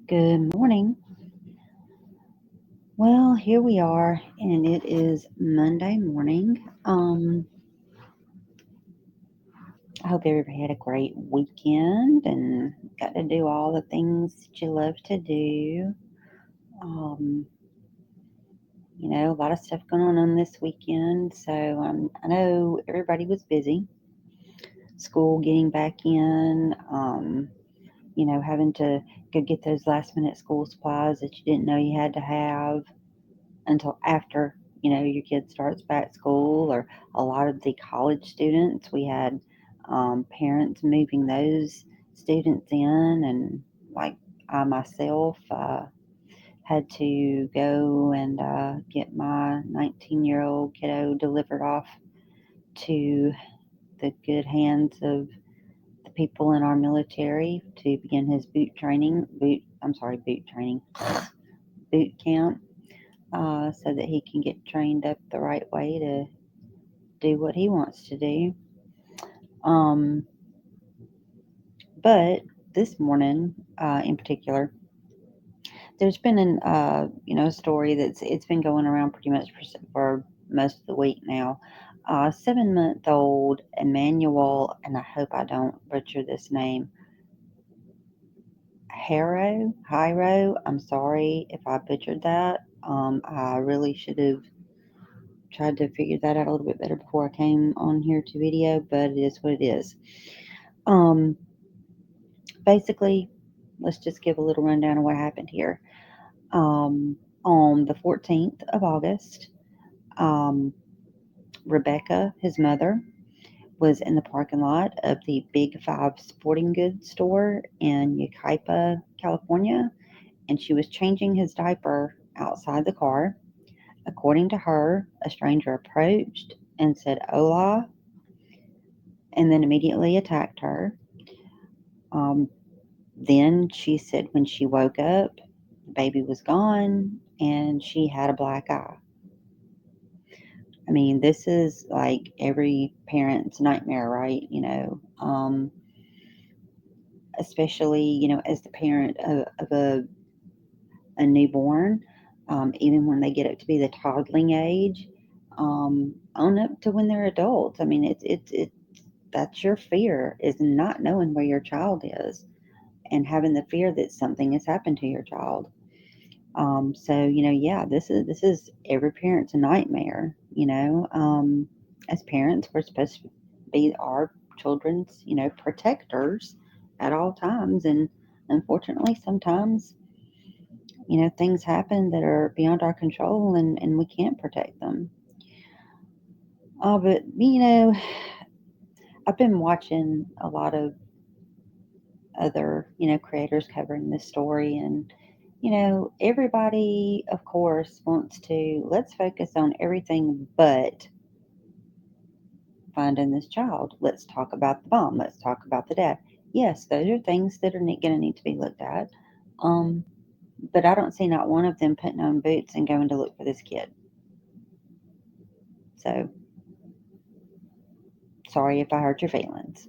Good morning. Well, here we are, and it is Monday morning. I hope everybody had a great weekend and got to do all the things that you love to do. Um, a lot of stuff going on this weekend, so I know everybody was busy. School getting back in, having to go get those last minute school supplies that you didn't know you had to have until after your kid starts back school, or a lot of the college students we had parents moving those students in, and like I myself had to go and get my 19-year-old kiddo delivered off to the good hands of the people in our military to begin his boot training boot camp, so that he can get trained up the right way to do what he wants to do. Um, but this morning, in particular, there's been a story it's been going around pretty much for most of the week now. 7 month old Emmanuel, and I hope I don't butcher this name, Haro. I'm sorry if I butchered that. I really should have tried to figure that out a little bit better before I came on here to video, but it is what it is. Um, Basically, let's just give a little rundown of what happened here. On the 14th of August, um, Rebecca, his mother, was in the parking lot of the Big Five sporting goods store in Yucaipa, California, and she was changing his diaper outside the car. According to her, a stranger approached and said "Hola," and then immediately attacked her. Um, Then she said when she woke up, the baby was gone and she had a black eye. I mean, this is like every parent's nightmare, right? Especially, as the parent of a newborn, even when they get up to be the toddling age, on up to when they're adults. I mean, that's your fear, is not knowing where your child is and having the fear that something has happened to your child. So yeah, this is every parent's nightmare. As parents, we're supposed to be our children's, protectors at all times, and unfortunately, sometimes things happen that are beyond our control, and we can't protect them. But I've been watching a lot of other creators covering this story, and everybody, of course, wants to let's focus on everything but finding this child. Let's talk about the mom. Let's talk about the dad. Yes, those are things that are going to need to be looked at. Um, but I don't see not one of them putting on boots and going to look for this kid. So sorry if I hurt your feelings.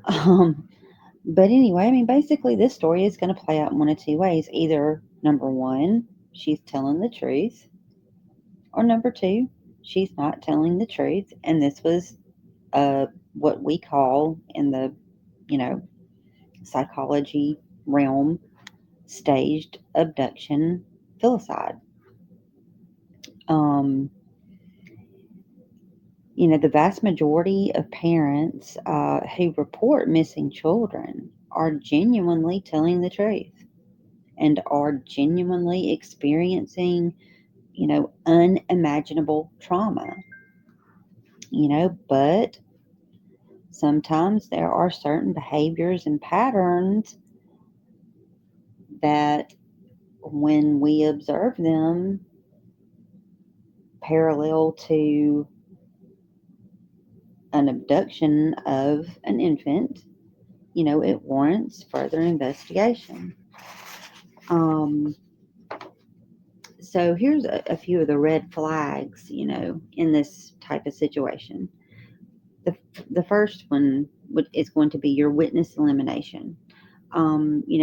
Um, but anyway, I mean, basically, this story is going to play out in one of two ways. Either number one, she's telling the truth, or number two, she's not telling the truth, and this was what we call in the you know psychology realm staged abduction filicide. Um, the vast majority of parents who report missing children are genuinely telling the truth and are genuinely experiencing, unimaginable trauma. But sometimes there are certain behaviors and patterns that, when we observe them, parallel to an abduction of an infant, it warrants further investigation. Um, so here's a few of the red flags, in this type of situation. The, the first one is going to be your witness elimination.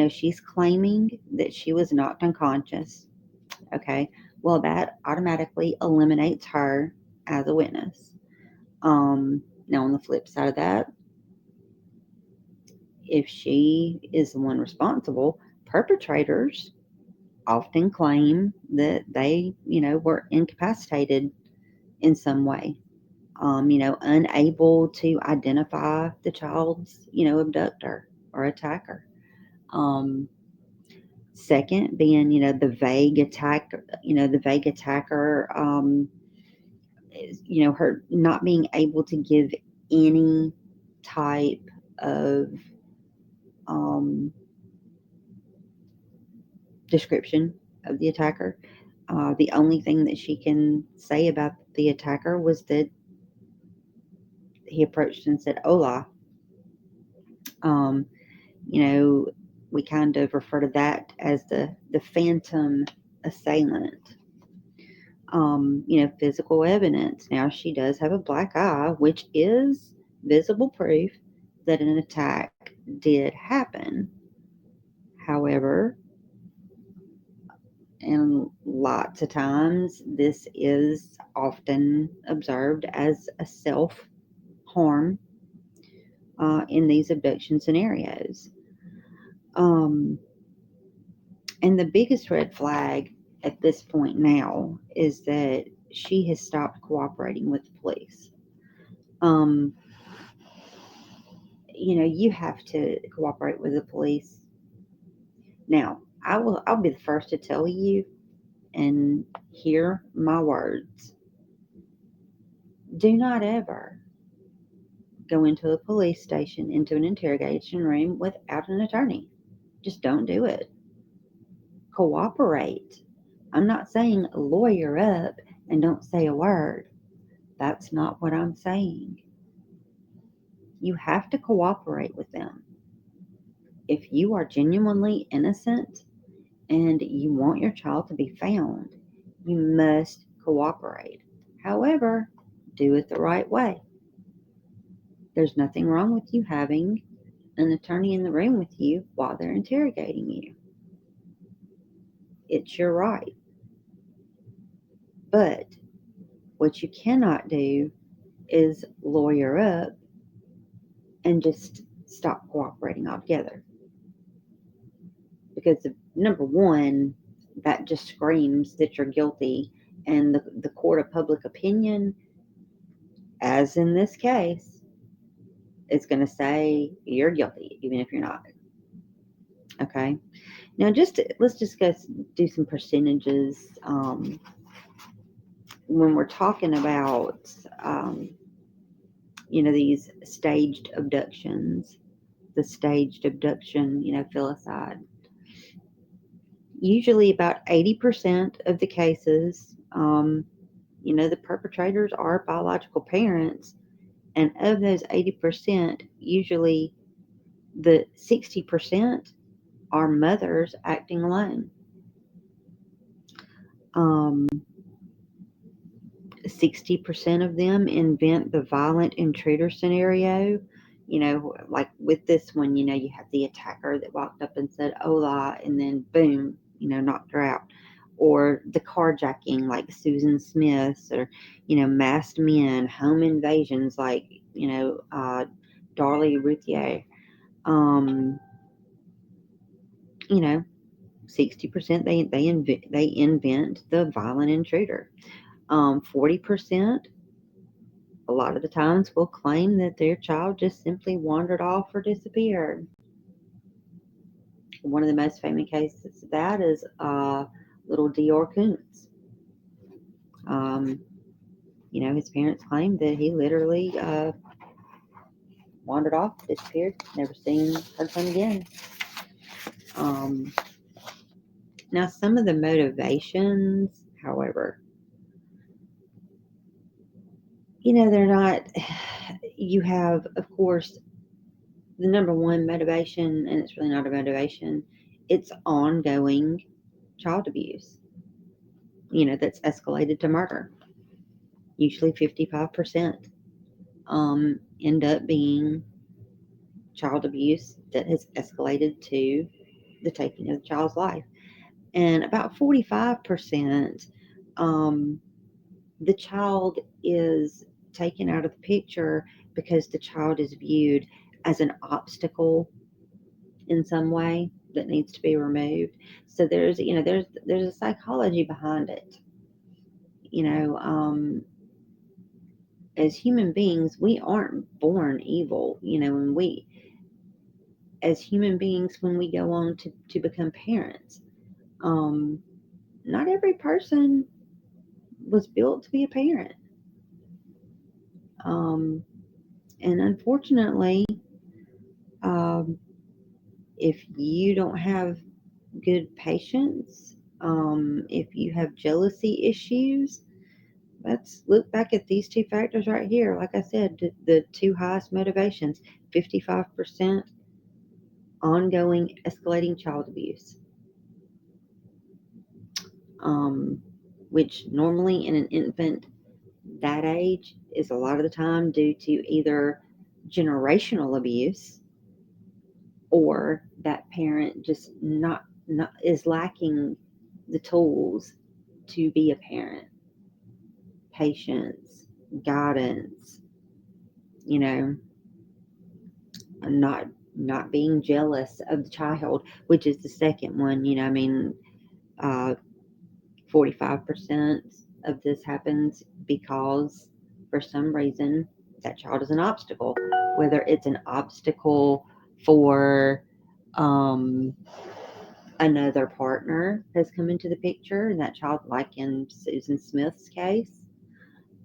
She's claiming that she was knocked unconscious. Okay. Well, that automatically eliminates her as a witness. Now, on the flip side of that, if she is the one responsible, perpetrators often claim that they, were incapacitated in some way, unable to identify the child's, abductor or attacker. Um, Second, being, the vague attacker, her not being able to give any type of um, description of the attacker. The only thing that she can say about the attacker was that he approached and said, "Hola." Um, you know, we kind of refer to that as the phantom assailant. Physical evidence. Now, she does have a black eye, which is visible proof that an attack did happen. However, and lots of times, this is often observed as a self harm in these abduction scenarios. Um, and the biggest red flag at this point now is that she has stopped cooperating with the police. Um, you have to cooperate with the police. Now, I'll be the first to tell you and hear my words. Do not ever go into a police station, into an interrogation room without an attorney. Just don't do it. Cooperate. I'm not saying lawyer up and don't say a word. That's not what I'm saying. You have to cooperate with them. If you are genuinely innocent and you want your child to be found, you must cooperate. However, do it the right way. There's nothing wrong with you having an attorney in the room with you while they're interrogating you. It's your right. But what you cannot do is lawyer up and just stop cooperating altogether. Because, number one, that just screams that you're guilty, and the court of public opinion, as in this case, is going to say you're guilty, even if you're not. Okay? Now, let's just go do some percentages. When we're talking about, these staged abductions, the staged abduction, filicide. Usually about 80% of the cases, the perpetrators are biological parents. And of those 80%, usually the 60% are mothers acting alone. 60% of them invent the violent intruder scenario. Like with this one, you have the attacker that walked up and said, "Hola," and then boom, knocked her out. Or the carjacking, like Susan Smith's, or, masked men, home invasions, like, Darlie Routhier. Um, you know, 60% they invent the violent intruder. 40%, a lot of the times, will claim that their child just simply wandered off or disappeared. One of the most famous cases of that is little Dior Koontz. His parents claimed that he literally wandered off, disappeared, never seen, heard from again. Now, some of the motivations, however, they're not. You have, of course, the number one motivation, and it's really not a motivation, it's ongoing child abuse, that's escalated to murder. Usually 55% end up being child abuse that has escalated to the taking of the child's life. And about 45%, the child is taken out of the picture because the child is viewed as an obstacle in some way that needs to be removed. So there's a psychology behind it. You know, as human beings, we aren't born evil. And we, as human beings, when we go on to become parents, um, not every person was built to be a parent. Um, and unfortunately, um, if you don't have good patience, if you have jealousy issues, let's look back at these two factors right here. Like I said, the two highest motivations: 55% ongoing escalating child abuse, um, which normally in an infant that age is a lot of the time due to either generational abuse or that parent just not is lacking the tools to be a parent, patience, guidance, you know, not being jealous of the child, which is the second one. Uh, 45% of this happens because for some reason that child is an obstacle, whether it's an obstacle for another partner has come into the picture, and that child, like in Susan Smith's case,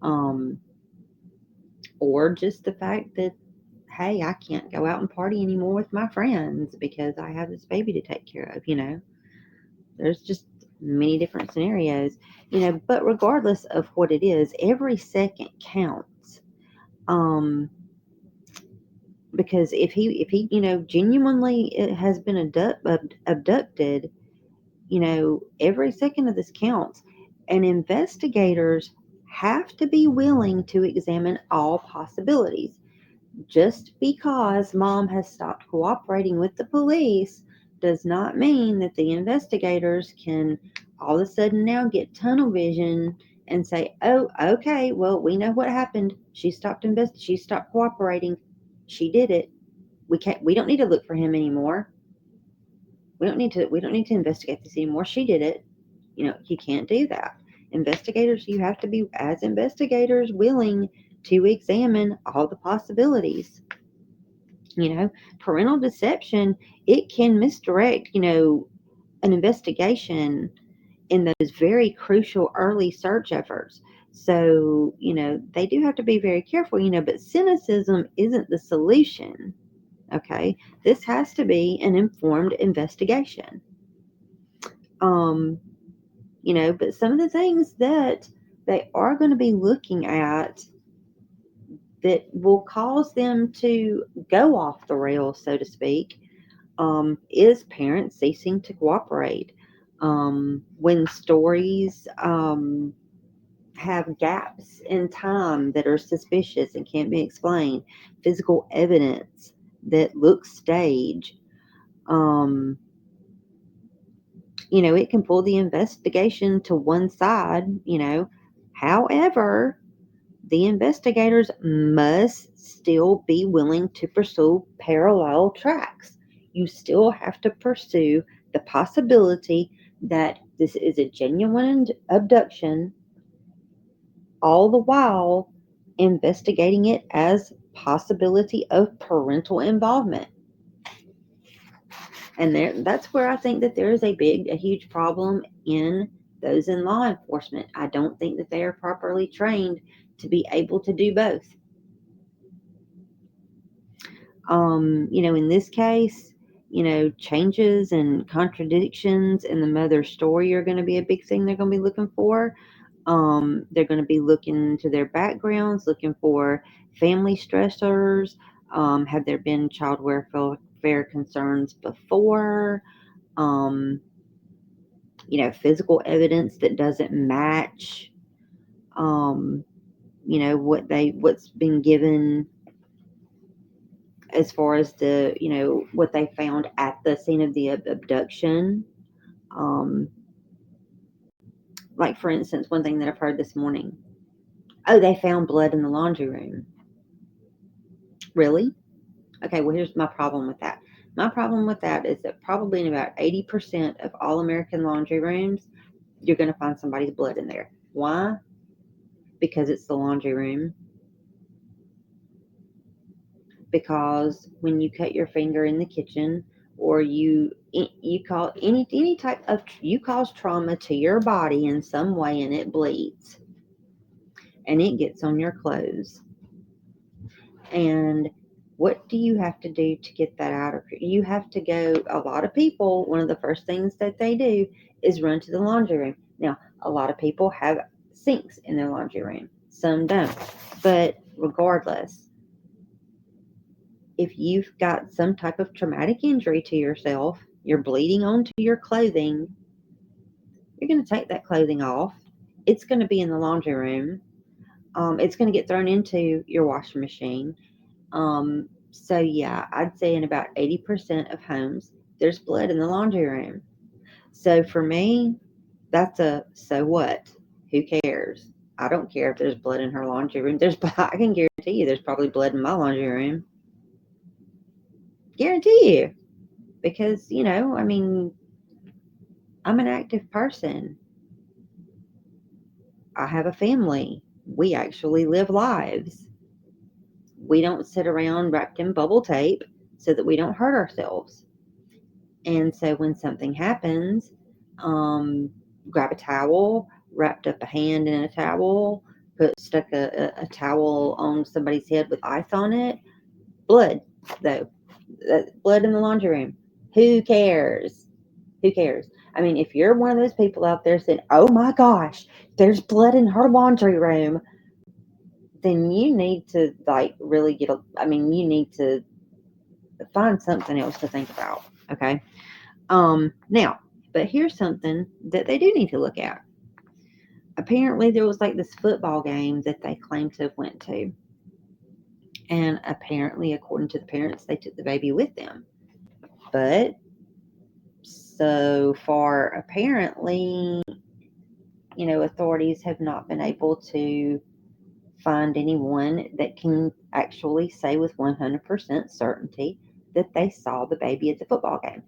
um, or just the fact that, hey, I can't go out and party anymore with my friends because I have this baby to take care of. There's just many different scenarios. But regardless of what it is, every second counts. Because if he genuinely has been abducted, every second of this counts. And investigators have to be willing to examine all possibilities. Just because mom has stopped cooperating with the police does not mean that the investigators can all of a sudden now get tunnel vision and say, "Oh, okay, well, we know what happened. She stopped cooperating. She did it. We don't need to look for him anymore. We don't need to investigate this anymore. She did it." You can't do that. Investigators, you have to be, as investigators, willing to examine all the possibilities. Parental deception, it can misdirect, an investigation in those very crucial early search efforts. So, they do have to be very careful, but cynicism isn't the solution. Okay. This has to be an informed investigation. Um, but some of the things that they are going to be looking at that will cause them to go off the rails, so to speak, is parents ceasing to cooperate. When stories have gaps in time that are suspicious and can't be explained, physical evidence that looks staged, um, it can pull the investigation to one side. However, the investigators must still be willing to pursue parallel tracks. You still have to pursue the possibility that this is a genuine abduction, all the while investigating it as possibility of parental involvement. And that's where I think that there is a huge problem in those in law enforcement. I don't think that they are properly trained to be able to do both. In this case, changes and contradictions in the mother's story are going to be a big thing they're going to be looking for. They're going to be looking into their backgrounds, looking for family stressors. Have there been child welfare concerns before? Um, Physical evidence that doesn't match, what's been given as far as the, what they found at the scene of the abduction. Um, like, for instance, one thing that I've heard this morning, oh, they found blood in the laundry room. Really? Okay, well, here's my problem with that. My problem with that is that probably in about 80% of all American laundry rooms, you're going to find somebody's blood in there. Why? Because it's the laundry room. Because when you cut your finger in the kitchen, or you call any type of, you cause trauma to your body in some way, and it bleeds and it gets on your clothes. And what do you have to do to get that out of you? You have to go. A lot of people, one of the first things that they do is run to the laundry room. Now, a lot of people have sinks in their laundry room, some don't. But regardless, if you've got some type of traumatic injury to yourself, you're bleeding onto your clothing, you're going to take that clothing off. It's going to be in the laundry room. It's going to get thrown into your washing machine. So yeah, I'd say in about 80% of homes, there's blood in the laundry room. So for me, that's a so what? Who cares? I don't care if there's blood in her laundry room. I can guarantee you there's probably blood in my laundry room. Guarantee you. Because, I mean, I'm an active person. I have a family. We actually live lives. We don't sit around wrapped in bubble tape so that we don't hurt ourselves. And so when something happens, grab a towel, wrapped up a hand in a towel, stuck a towel on somebody's head with ice on it. Blood, though. Blood in the laundry room. Who cares? Who cares? I mean, if you're one of those people out there saying, oh my gosh, there's blood in her laundry room, then you need to, like, really you need to find something else to think about. Okay. Now, but here's something that they do need to look at. Apparently, there was like this football game that they claimed to have went to, and apparently, according to the parents, they took the baby with them. But so far, apparently, authorities have not been able to find anyone that can actually say with 100% certainty that they saw the baby at the football game.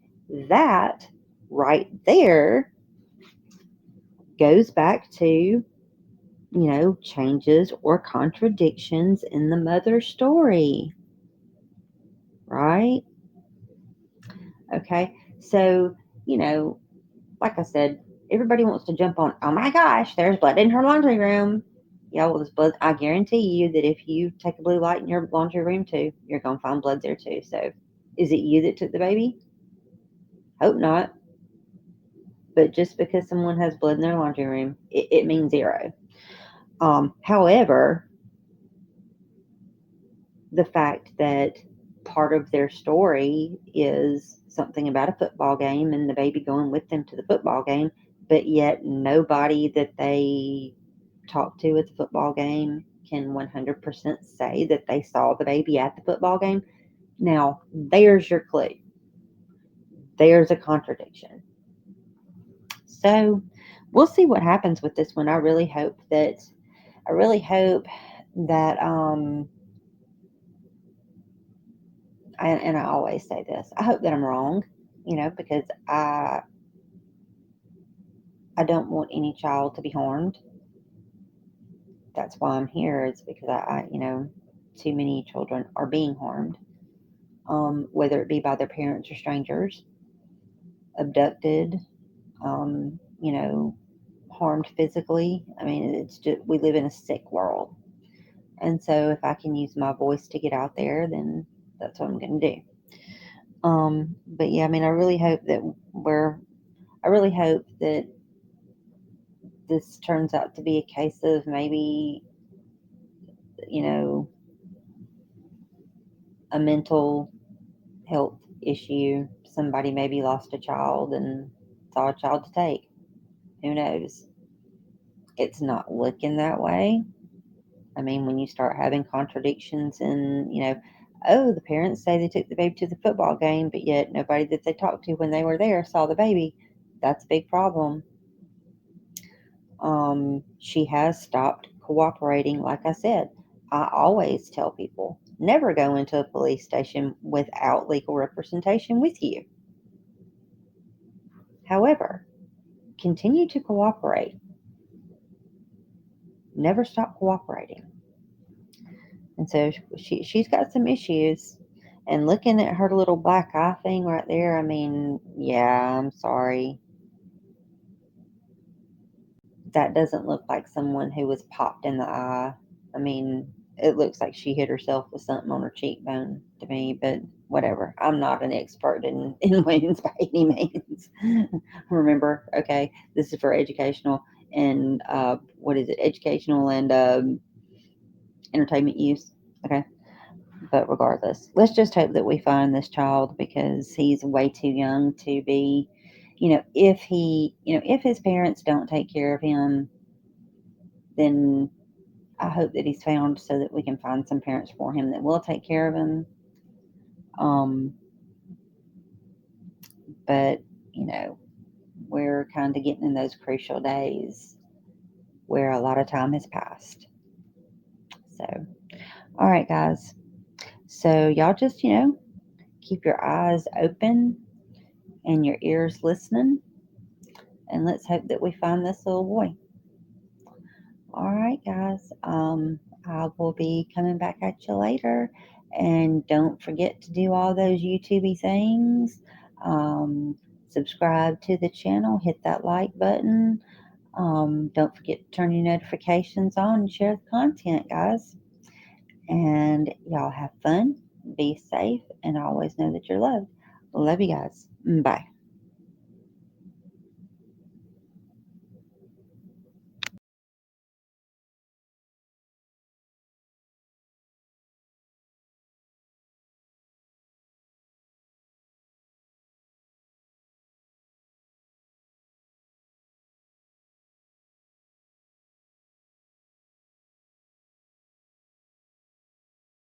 That right there goes back to, changes or contradictions in the mother's story, right? Okay, so, like I said, everybody wants to jump on, oh my gosh, there's blood in her laundry room. Yeah, well, this blood, I guarantee you that if you take a blue light in your laundry room too, you're going to find blood there too. So, is it you that took the baby? Hope not. But just because someone has blood in their laundry room, it means zero. However, the fact that part of their story is something about a football game and the baby going with them to the football game, but yet nobody that they talked to at the football game can 100% say that they saw the baby at the football game. Now, there's your clue. There's a contradiction. So, we'll see what happens with this one. I really hope that and I always say this, I hope that I'm wrong, because I don't want any child to be harmed. That's why I'm here. It's because too many children are being harmed, whether it be by their parents or strangers, abducted, harmed physically. I mean, it's just, we live in a sick world. And so if I can use my voice to get out there, then that's what I'm going to do. But yeah, I mean, I really hope that this turns out to be a case of maybe, a mental health issue. Somebody maybe lost a child and saw a child to take. Who knows? It's not looking that way. I mean, when you start having contradictions and, Oh, the parents say they took the baby to the football game, but yet nobody that they talked to when they were there saw the baby. That's a big problem. She has stopped cooperating, like I said. I always tell people never go into a police station without legal representation with you. However, continue to cooperate. Never stop cooperating. And so she's got some issues. And looking at her little black eye thing right there, I mean, yeah, I'm sorry. That doesn't look like someone who was popped in the eye. I mean, it looks like she hit herself with something on her cheekbone to me, but whatever. I'm not an expert in wounds by any means. Remember, okay, this is for educational and what is it? Educational and entertainment use. Okay. But regardless, let's just hope that we find this child because he's way too young to be, if his parents don't take care of him, then I hope that he's found so that we can find some parents for him that will take care of him. Um, but, you know, we're kind of getting in those crucial days where a lot of time has passed. So, all right, guys. So, y'all just, keep your eyes open and your ears listening. And let's hope that we find this little boy. All right, guys. I will be coming back at you later. And don't forget to do all those YouTubey things. Subscribe to the channel, hit that like button. Don't forget to turn your notifications on and share the content, guys. And y'all have fun, be safe, and always know that you're loved. Love you guys. Bye.